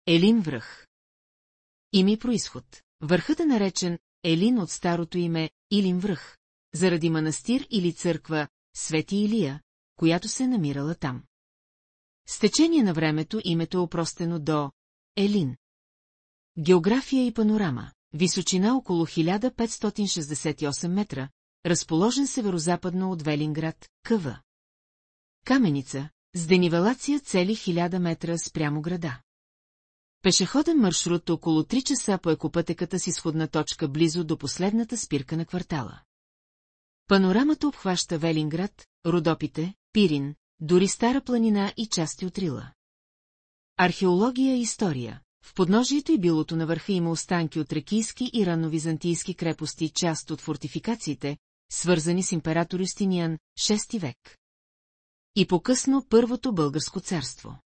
Елин връх. Име произход. Върхът е наречен Елин от старото име Илин връх, заради манастир или църква Свети Илия, която се е намирала там. С течение на времето името е опростено до Елин. География и панорама. Височина около 1568 метра, разположен северозападно от Велинград, КВ. Каменица, с денивелация цели 1000 метра спрямо града. Пешеходен маршрут около 3 часа по екопътеката с изходна точка близо до последната спирка на квартала. Панорамата обхваща Велинград, Родопите, Пирин, дори Стара планина и части от Рила. Археология и история. В подножието и билото на върха има останки от тракийски и ранновизантийски крепости, част от фортификациите, свързани с император Юстиниан, 6 век. И по-късно Първото българско царство.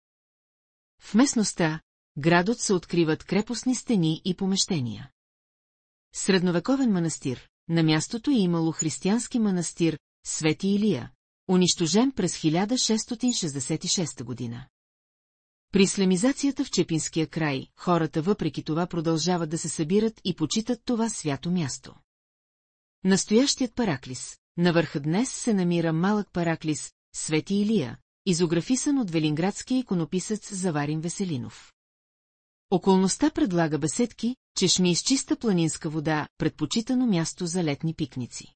В местността, градът се откриват крепостни стени и помещения. Средновековен манастир, на мястото е имало християнски манастир Свети Илия, унищожен през 1666 година. При ислямизацията в Чепинския край, хората въпреки това продължават да се събират и почитат това свято място. Настоящият параклис. На върха днес се намира малък параклис Свети Илия, изографисан от велинградския иконописец Заварин Веселинов. Околността предлага беседки, чешми с чиста планинска вода, предпочитано място за летни пикници.